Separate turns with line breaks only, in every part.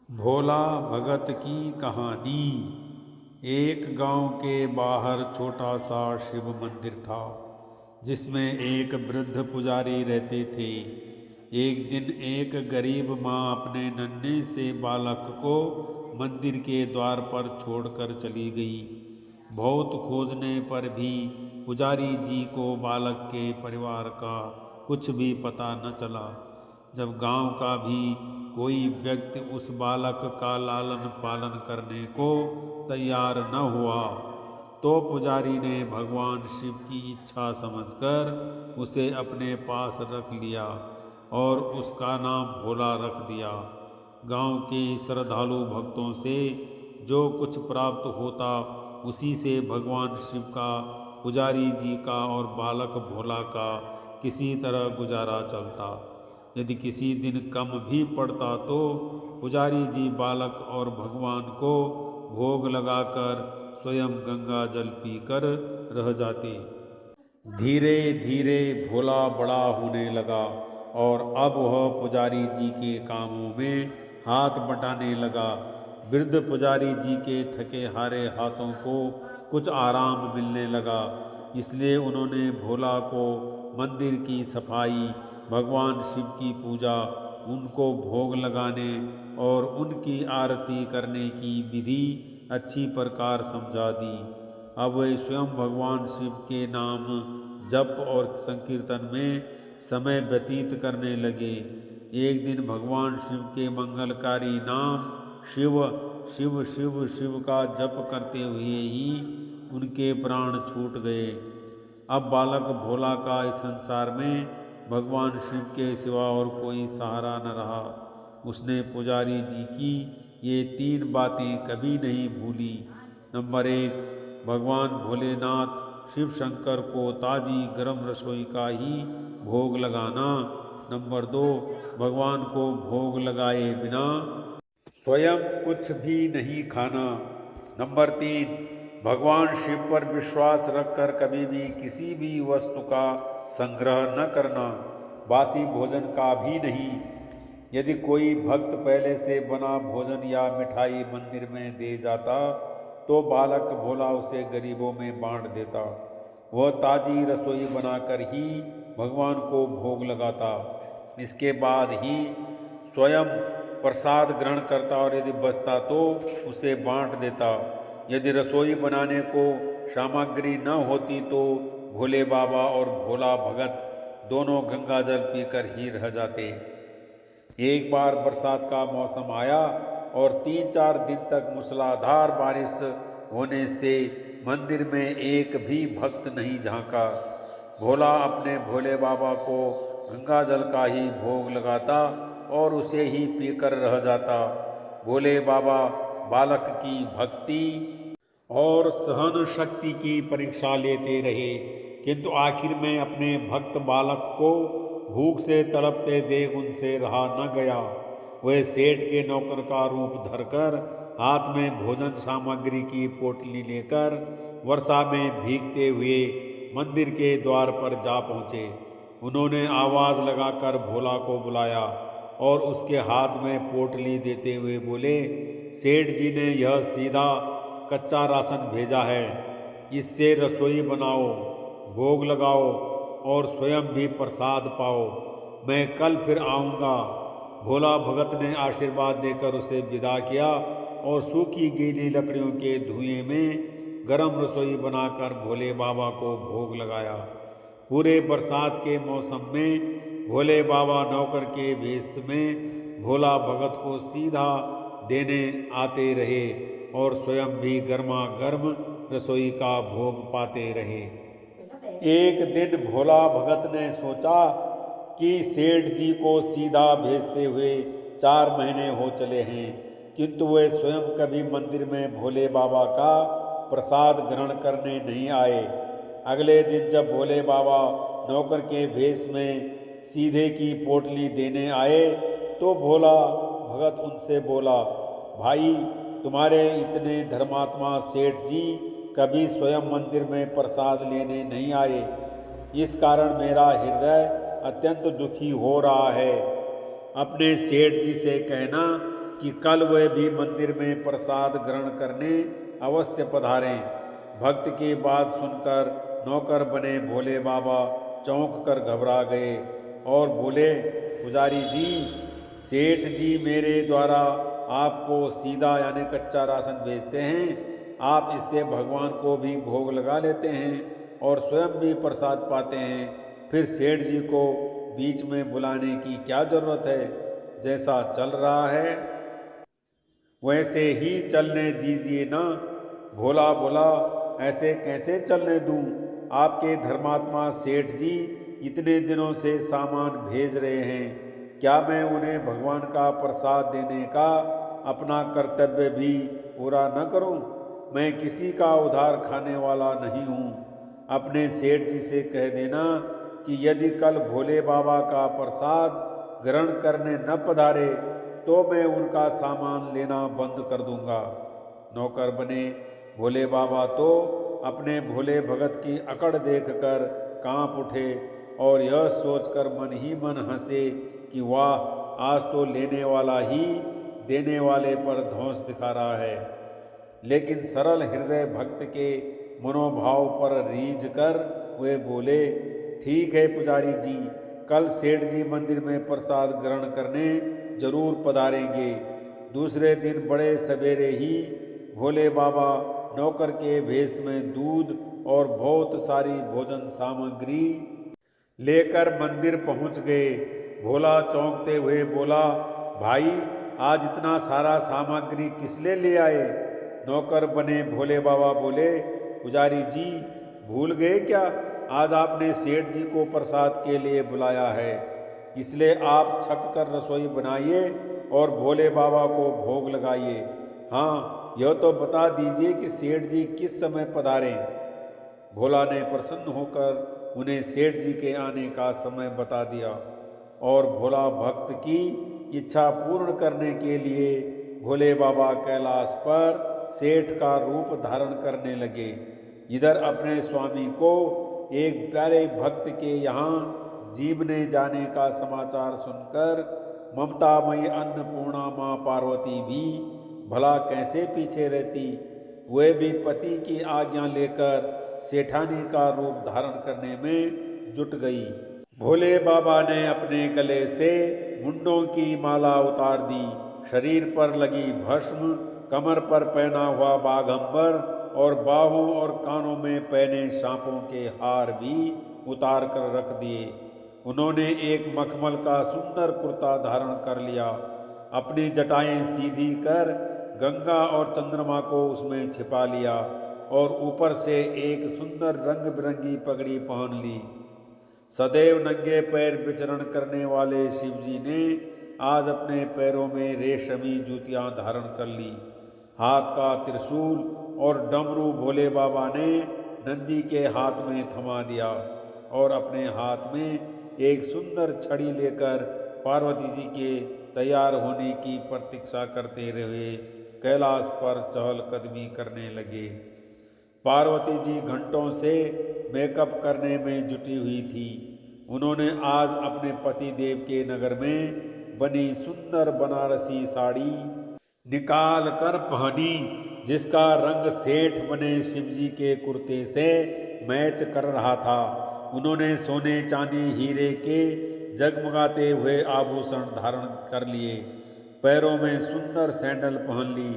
भोला भगत की कहानी। एक गांव के बाहर छोटा सा शिव मंदिर था जिसमें एक वृद्ध पुजारी रहते थे। एक दिन एक गरीब माँ अपने नन्हे से बालक को मंदिर के द्वार पर छोड़कर चली गई। बहुत खोजने पर भी पुजारी जी को बालक के परिवार का कुछ भी पता न चला। जब गांव का भी कोई व्यक्ति उस बालक का लालन पालन करने को तैयार न हुआ, तो पुजारी ने भगवान शिव की इच्छा समझकर उसे अपने पास रख लिया और उसका नाम भोला रख दिया। गांव के श्रद्धालु भक्तों से जो कुछ प्राप्त होता, उसी से भगवान शिव का, पुजारी जी का और बालक भोला का किसी तरह गुजारा चलता। यदि किसी दिन कम भी पड़ता तो पुजारी जी बालक और भगवान को भोग लगाकर स्वयं गंगा जल पीकर रह जाते। धीरे धीरे भोला बड़ा होने लगा और अब वह पुजारी जी के कामों में हाथ बटाने लगा। वृद्ध पुजारी जी के थके हारे हाथों को कुछ आराम मिलने लगा, इसलिए उन्होंने भोला को मंदिर की सफाई, भगवान शिव की पूजा, उनको भोग लगाने और उनकी आरती करने की विधि अच्छी प्रकार समझा दी। अब वे स्वयं भगवान शिव के नाम जप और संकीर्तन में समय व्यतीत करने लगे। एक दिन भगवान शिव के मंगलकारी नाम शिव शिव शिव शिव का जप करते हुए ही उनके प्राण छूट गए। अब बालक भोला का इस संसार में भगवान शिव के सिवा और कोई सहारा न रहा। उसने पुजारी जी की ये 3 बातें कभी नहीं भूली। नंबर 1, भगवान भोलेनाथ शिव शंकर को ताजी गर्म रसोई का ही भोग लगाना। नंबर 2, भगवान को भोग लगाए बिना स्वयं कुछ भी नहीं खाना। नंबर 3, भगवान शिव पर विश्वास रखकर कभी भी किसी भी वस्तु का संग्रह न करना, बासी भोजन का भी नहीं। यदि कोई भक्त पहले से बना भोजन या मिठाई मंदिर में दे जाता, तो बालक भोला उसे गरीबों में बांट देता। वह ताजी रसोई बनाकर ही भगवान को भोग लगाता। इसके बाद ही स्वयं प्रसाद ग्रहण करता और यदि बचता तो उसे बांट देता। यदि रसोई बनाने को सामग्री न होती तो भोले बाबा और भोला भगत दोनों गंगा जल पीकर ही रह जाते। एक बार बरसात का मौसम आया और 3-4 दिन तक मूसलाधार बारिश होने से मंदिर में एक भी भक्त नहीं झांका। भोला अपने भोले बाबा को गंगा जल का ही भोग लगाता और उसे ही पीकर रह जाता। भोले बाबा बालक की भक्ति और सहन शक्ति की परीक्षा लेते रहे, किंतु आखिर में अपने भक्त बालक को भूख से तड़पते देख उनसे रहा न गया। वह सेठ के नौकर का रूप धरकर हाथ में भोजन सामग्री की पोटली लेकर वर्षा में भीगते हुए मंदिर के द्वार पर जा पहुँचे। उन्होंने आवाज़ लगाकर भोला को बुलाया और उसके हाथ में पोटली देते हुए बोले, सेठ जी ने यह सीधा कच्चा राशन भेजा है, इससे रसोई बनाओ, भोग लगाओ और स्वयं भी प्रसाद पाओ। मैं कल फिर आऊँगा। भोला भगत ने आशीर्वाद देकर उसे विदा किया और सूखी गीली लकड़ियों के धुएं में गरम रसोई बनाकर भोले बाबा को भोग लगाया। पूरे बरसात के मौसम में भोले बाबा नौकर के भेष में भोला भगत को सीधा देने आते रहे और स्वयं भी गर्मा गर्म रसोई का भोग पाते रहे। एक दिन भोला भगत ने सोचा कि सेठ जी को सीधा भेजते हुए 4 महीने हो चले हैं, किंतु वे स्वयं कभी मंदिर में भोले बाबा का प्रसाद ग्रहण करने नहीं आए। अगले दिन जब भोले बाबा नौकर के भेष में सीधे की पोटली देने आए, तो भोला भगत उनसे बोला, भाई, तुम्हारे इतने धर्मात्मा सेठ जी कभी स्वयं मंदिर में प्रसाद लेने नहीं आए। इस कारण मेरा हृदय अत्यंत दुखी हो रहा है। अपने सेठ जी से कहना कि कल वे भी मंदिर में प्रसाद ग्रहण करने अवश्य पधारें। भक्त की बात सुनकर नौकर बने भोले बाबा चौंक कर घबरा गए और बोले, पुजारी जी, सेठ जी मेरे द्वारा आपको सीधा यानी कच्चा राशन भेजते हैं। आप इससे भगवान को भी भोग लगा लेते हैं और स्वयं भी प्रसाद पाते हैं। फिर सेठ जी को बीच में बुलाने की क्या जरूरत है? जैसा चल रहा है वैसे ही चलने दीजिए ना। भोला बोला, ऐसे कैसे चलने दूं? आपके धर्मात्मा सेठ जी इतने दिनों से सामान भेज रहे हैं, क्या मैं उन्हें भगवान का प्रसाद देने का अपना कर्तव्य भी पूरा न करूं? मैं किसी का उधार खाने वाला नहीं हूं। अपने सेठ जी से कह देना कि यदि कल भोले बाबा का प्रसाद ग्रहण करने न पधारे तो मैं उनका सामान लेना बंद कर दूंगा। नौकर बने भोले बाबा तो अपने भोले भगत की अकड़ देखकर कांप उठे और यह सोचकर मन ही मन हंसे कि वाह, आज तो लेने वाला ही देने वाले पर धौंस दिखा रहा है। लेकिन सरल हृदय भक्त के मनोभाव पर रीझ कर वे बोले, ठीक है पुजारी जी, कल सेठ जी मंदिर में प्रसाद ग्रहण करने जरूर पधारेंगे। दूसरे दिन बड़े सवेरे ही भोले बाबा नौकर के भेष में दूध और बहुत सारी भोजन सामग्री लेकर मंदिर पहुंच गए। भोला चौंकते हुए बोला, भाई, आज इतना सारा सामग्री किस ले आए? नौकर बने भोले बाबा बोले, पुजारी जी, भूल गए क्या? आज आपने सेठ जी को प्रसाद के लिए बुलाया है, इसलिए आप छक कर रसोई बनाइए और भोले बाबा को भोग लगाइए। हाँ, यह तो बता दीजिए कि सेठ जी किस समय पधारें। भोला ने प्रसन्न होकर उन्हें सेठ जी के आने का समय बता दिया और भोला भक्त की इच्छा पूर्ण करने के लिए भोले बाबा कैलाश पर सेठ का रूप धारण करने लगे। इधर अपने स्वामी को एक प्यारे भक्त के यहाँ जीवने जाने का समाचार सुनकर ममतामयी अन्नपूर्णा माँ पार्वती भी भला कैसे पीछे रहती। वे भी पति की आज्ञा लेकर सेठानी का रूप धारण करने में जुट गई। भोले बाबा ने अपने गले से मुंडों की माला उतार दी, शरीर पर लगी भस्म, कमर पर पहना हुआ बाघंबर और बाहों और कानों में पहने सांपों के हार भी उतार कर रख दिए। उन्होंने एक मखमल का सुंदर कुर्ता धारण कर लिया, अपनी जटाएं सीधी कर गंगा और चंद्रमा को उसमें छिपा लिया और ऊपर से एक सुंदर रंग बिरंगी पगड़ी पहन ली। सदैव नंगे पैर विचरण करने वाले शिवजी ने आज अपने पैरों में रेशमी जूतियां धारण कर ली। हाथ का त्रिशूल और डमरू भोले बाबा ने नंदी के हाथ में थमा दिया और अपने हाथ में एक सुंदर छड़ी लेकर पार्वती जी के तैयार होने की प्रतीक्षा करते रहे कैलाश पर चहलकदमी करने लगे। पार्वती जी घंटों से मेकअप करने में जुटी हुई थी। उन्होंने आज अपने पति देव के नगर में बनी सुंदर बनारसी साड़ी निकाल कर पहनी, जिसका रंग सेठ बने शिवजी के कुर्ते से मैच कर रहा था। उन्होंने सोने चांदी हीरे के जगमगाते हुए आभूषण धारण कर लिए, पैरों में सुंदर सैंडल पहन ली,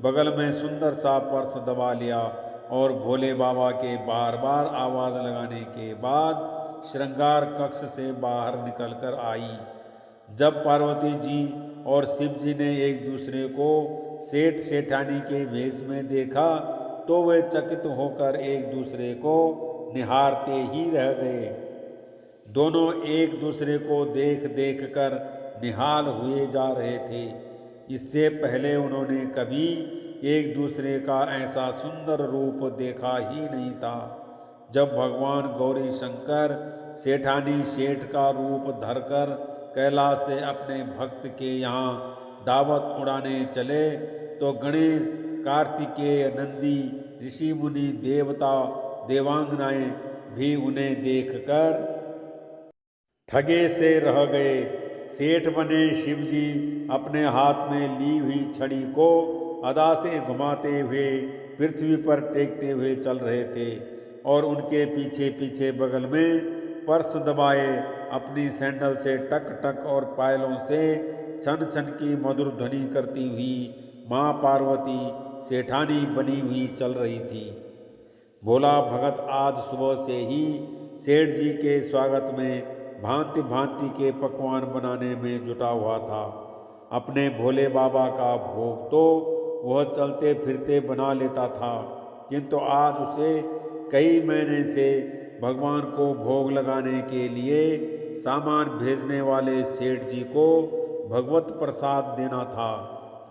बगल में सुंदर सा पर्स दबा लिया और भोले बाबा के बार बार आवाज़ लगाने के बाद श्रृंगार कक्ष से बाहर निकलकर आई। जब पार्वती जी और शिव जी ने एक दूसरे को सेठ सेठानी के वेश में देखा तो वे चकित होकर एक दूसरे को निहारते ही रह गए। दोनों एक दूसरे को देख देख कर निहाल हुए जा रहे थे। इससे पहले उन्होंने कभी एक दूसरे का ऐसा सुंदर रूप देखा ही नहीं था। जब भगवान गौरी शंकर सेठानी सेठ का रूप धरकर कैलाश से अपने भक्त के यहाँ दावत उड़ाने चले तो गणेश, कार्तिकेय, नंदी, ऋषि मुनि, देवता, देवांगनाएं भी उन्हें देखकर ठगे से रह गए। सेठ बने शिवजी अपने हाथ में ली हुई छड़ी को अदा से घुमाते हुए पृथ्वी पर टेकते हुए चल रहे थे और उनके पीछे पीछे बगल में पर्स दबाए अपनी सैंडल से टक टक और पायलों से छन छन की मधुर ध्वनि करती हुई माँ पार्वती सेठानी बनी हुई चल रही थी। भोला भगत आज सुबह से ही सेठ जी के स्वागत में भांति भांति के पकवान बनाने में जुटा हुआ था। अपने भोले बाबा का भोग तो वह चलते फिरते बना लेता था, किंतु आज उसे कई महीने से भगवान को भोग लगाने के लिए सामान भेजने वाले सेठ जी को भगवत प्रसाद देना था।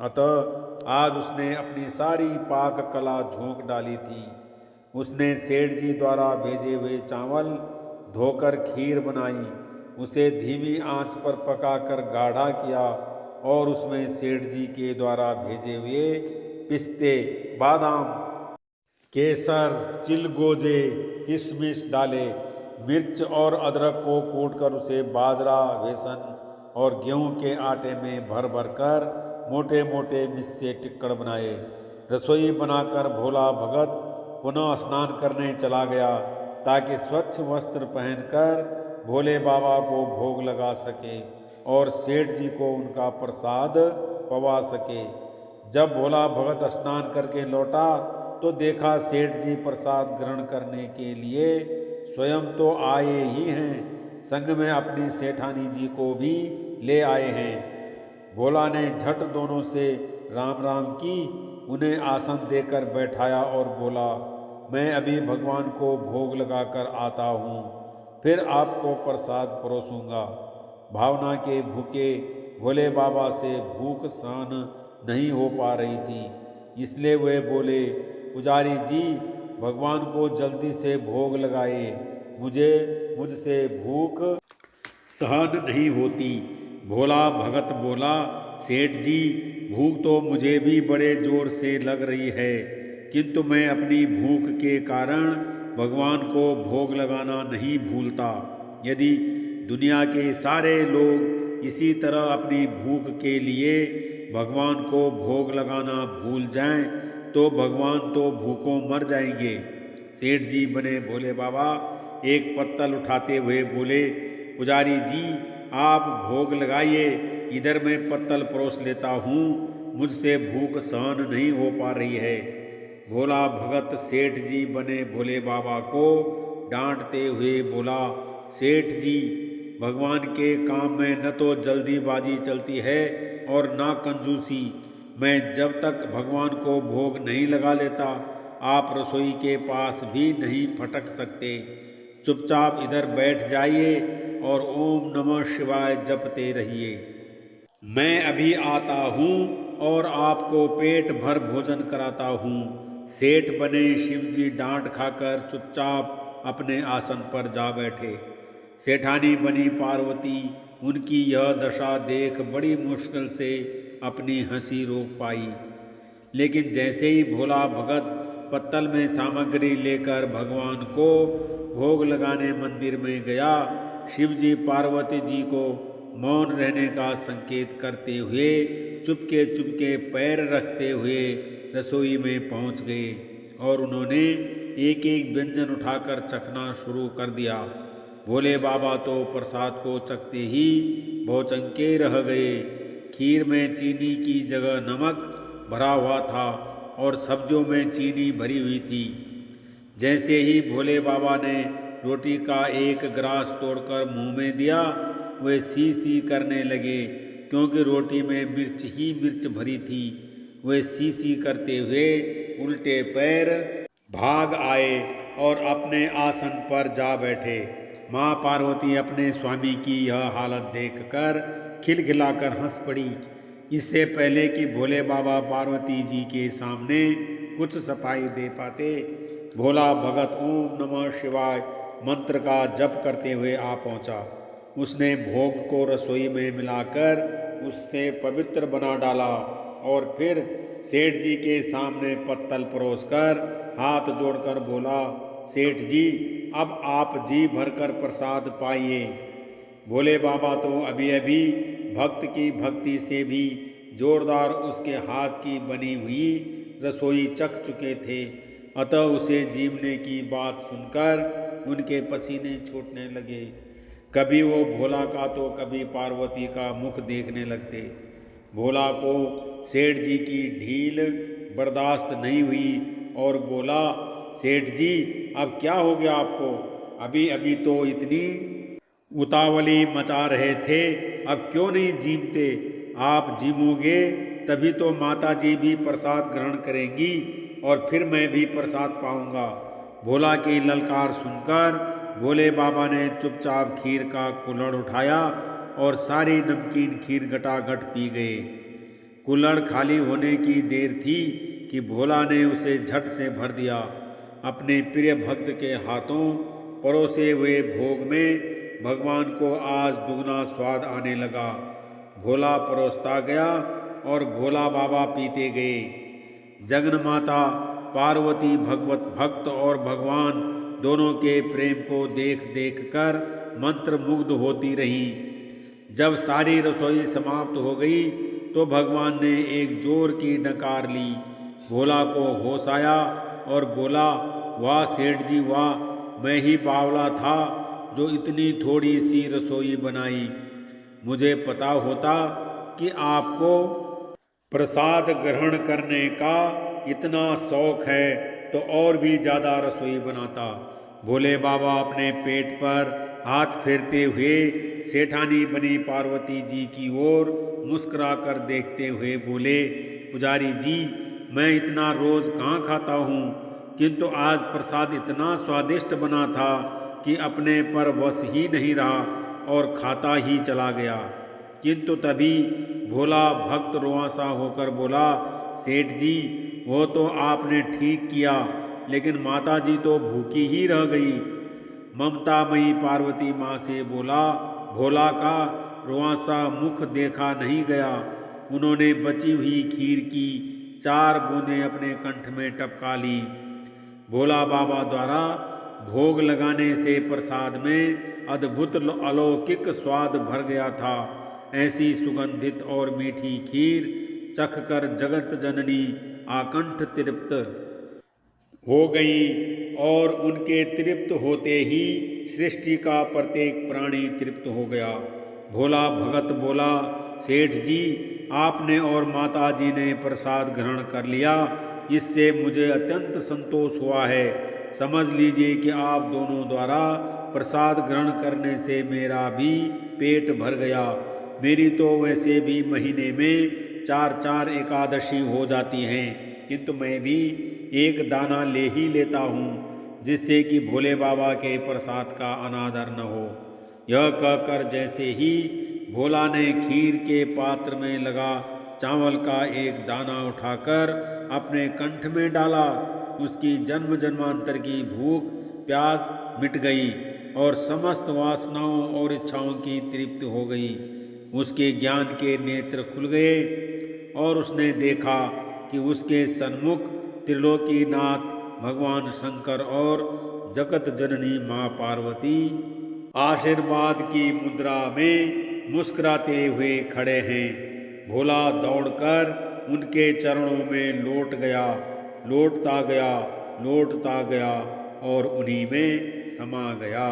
अतः आज उसने अपनी सारी पाक कला झोंक डाली थी। उसने सेठ जी द्वारा भेजे हुए चावल धोकर खीर बनाई, उसे धीमी आंच पर पकाकर गाढ़ा किया और उसमें सेठ जी के द्वारा भेजे हुए पिस्ते, बादाम, केसर, चिलगोजे, किशमिश डाले। मिर्च और अदरक को कूटकर उसे बाजरा, बेसन और गेहूं के आटे में भर भर कर मोटे मोटे मिस्से टिक्कड़ बनाए। रसोई बनाकर भोला भगत पुनः स्नान करने चला गया ताकि स्वच्छ वस्त्र पहनकर भोले बाबा को भोग लगा सके और सेठ जी को उनका प्रसाद पवा सके। जब भोला भगत स्नान करके लौटा तो देखा सेठ जी प्रसाद ग्रहण करने के लिए स्वयं तो आए ही हैं, संग में अपनी सेठानी जी को भी ले आए हैं। भोला ने झट दोनों से राम राम की, उन्हें आसन देकर बैठाया और बोला, मैं अभी भगवान को भोग लगाकर आता हूँ, फिर आपको प्रसाद परोसूंगा। भावना के भूखे भोले बाबा से भूख सहन नहीं हो पा रही थी, इसलिए वे बोले, पुजारी जी भगवान को जल्दी से भोग लगाए, मुझसे भूख सहन नहीं होती। भोला भगत बोला, सेठ जी भूख तो मुझे भी बड़े जोर से लग रही है, किंतु मैं अपनी भूख के कारण भगवान को भोग लगाना नहीं भूलता। यदि दुनिया के सारे लोग इसी तरह अपनी भूख के लिए भगवान को भोग लगाना भूल जाएं, तो भगवान तो भूखों मर जाएंगे। सेठ जी बने भोले बाबा एक पत्तल उठाते हुए बोले, पुजारी जी आप भोग लगाइए, इधर मैं पत्तल परोस लेता हूँ, मुझसे भूख सहन नहीं हो पा रही है। भोला भगत सेठ जी बने भोले बाबा को डांटते हुए बोला, सेठ जी भगवान के काम में न तो जल्दीबाजी चलती है और ना कंजूसी। मैं जब तक भगवान को भोग नहीं लगा लेता, आप रसोई के पास भी नहीं फटक सकते। चुपचाप इधर बैठ जाइए और ओम नमः शिवाय जपते रहिए। मैं अभी आता हूँ और आपको पेट भर भोजन कराता हूँ। सेठ बने शिवजी डांट खाकर चुपचाप अपने आसन पर जा बैठे। सेठानी बनी पार्वती उनकी यह दशा देख बड़ी मुश्किल से अपनी हंसी रोक पाई, लेकिन जैसे ही भोला भगत पत्तल में सामग्री लेकर भगवान को भोग लगाने मंदिर में गया, शिवजी पार्वती जी को मौन रहने का संकेत करते हुए चुपके चुपके पैर रखते हुए रसोई में पहुंच गए और उन्होंने एक एक व्यंजन उठाकर चखना शुरू कर दिया। भोले बाबा तो प्रसाद को चखते ही भौचंके रह गए। खीर में चीनी की जगह नमक भरा हुआ था और सब्जियों में चीनी भरी हुई थी। जैसे ही भोले बाबा ने रोटी का एक ग्रास तोड़कर मुंह में दिया, वे सी सी करने लगे, क्योंकि रोटी में मिर्च ही मिर्च भरी थी। वे सी सी करते हुए उल्टे पैर भाग आए और अपने आसन पर जा बैठे। माँ पार्वती अपने स्वामी की यह हालत देखकर खिलखिलाकर हंस पड़ी। इससे पहले कि भोले बाबा पार्वती जी के सामने कुछ सफाई दे पाते, भोला भगत ओम नमः शिवाय मंत्र का जप करते हुए आ पहुंचा। उसने भोग को रसोई में मिलाकर उससे पवित्र बना डाला और फिर सेठ जी के सामने पत्तल परोसकर हाथ जोड़कर बोला, सेठ जी अब आप जी भरकर प्रसाद पाइए। भोले बाबा तो अभी अभी भक्त की भक्ति से भी जोरदार उसके हाथ की बनी हुई रसोई चख चुके थे। अतः उसे जीवने की बात सुनकर उनके पसीने छूटने लगे। कभी वो भोला का तो कभी पार्वती का मुख देखने लगते। भोला को सेठ जी की ढील बर्दाश्त नहीं हुई और बोला, सेठ जी अब क्या हो गया आपको? अभी अभी तो इतनी उतावली मचा रहे थे, अब क्यों नहीं जीमते? आप जीमोगे तभी तो माता जी भी प्रसाद ग्रहण करेंगी और फिर मैं भी प्रसाद पाऊंगा। भोला की ललकार सुनकर भोले बाबा ने चुपचाप खीर का कुल्हड़ उठाया और सारी नमकीन खीर गटागट पी गए। कुल्हड़ खाली होने की देर थी कि भोला ने उसे झट से भर दिया। अपने प्रिय भक्त के हाथों परोसे हुए भोग में भगवान को आज दुगना स्वाद आने लगा। भोला परोसता गया और भोला बाबा पीते गए। जगन माता पार्वती भगवत भक्त और भगवान दोनों के प्रेम को देख देख कर मंत्र मुग्ध होती रही। जब सारी रसोई समाप्त हो गई तो भगवान ने एक जोर की डकार ली। भोला को होश आया और बोला, वाह सेठ जी वाह, मैं ही बावला था जो इतनी थोड़ी सी रसोई बनाई। मुझे पता होता कि आपको प्रसाद ग्रहण करने का इतना शौक है तो और भी ज़्यादा रसोई बनाता। भोले बाबा अपने पेट पर हाथ फेरते हुए सेठानी बनी पार्वती जी की ओर मुस्कुरा कर देखते हुए बोले, पुजारी जी मैं इतना रोज कहाँ खाता हूँ, किंतु आज प्रसाद इतना स्वादिष्ट बना था कि अपने पर वश ही नहीं रहा और खाता ही चला गया। किंतु तभी भोला भक्त रुआंसा होकर बोला, सेठ जी वो तो आपने ठीक किया, लेकिन माता जी तो भूखी ही रह गई। ममतामयी पार्वती माँ से बोला, भोला का रुआंसा मुख देखा नहीं गया। उन्होंने बची हुई खीर की 4 बूंदें अपने कंठ में टपका ली। भोला बाबा द्वारा भोग लगाने से प्रसाद में अद्भुत अलौकिक स्वाद भर गया था। ऐसी सुगंधित और मीठी खीर चखकर जगत जननी आकंठ तृप्त हो गई और उनके तृप्त होते ही सृष्टि का प्रत्येक प्राणी तृप्त हो गया। भोला भगत बोला, सेठ जी आपने और माता जी ने प्रसाद ग्रहण कर लिया, इससे मुझे अत्यंत संतोष हुआ है। समझ लीजिए कि आप दोनों द्वारा प्रसाद ग्रहण करने से मेरा भी पेट भर गया। मेरी तो वैसे भी महीने में 4-4 एकादशी हो जाती हैं, किंतु मैं भी एक दाना ले ही लेता हूँ, जिससे कि भोले बाबा के प्रसाद का अनादर न हो। यह कहकर जैसे ही भोला ने खीर के पात्र में लगा चावल का एक दाना उठाकर अपने कंठ में डाला, उसकी जन्म जन्मांतर की भूख प्यास मिट गई और समस्त वासनाओं और इच्छाओं की तृप्ति हो गई। उसके ज्ञान के नेत्र खुल गए और उसने देखा कि उसके सन्मुख त्रिलोकीनाथ भगवान शंकर और जगत जननी माँ पार्वती आशीर्वाद की मुद्रा में मुस्कुराते हुए खड़े हैं। भोला दौड़कर उनके चरणों में लौटता गया और उन्हीं में समा गया।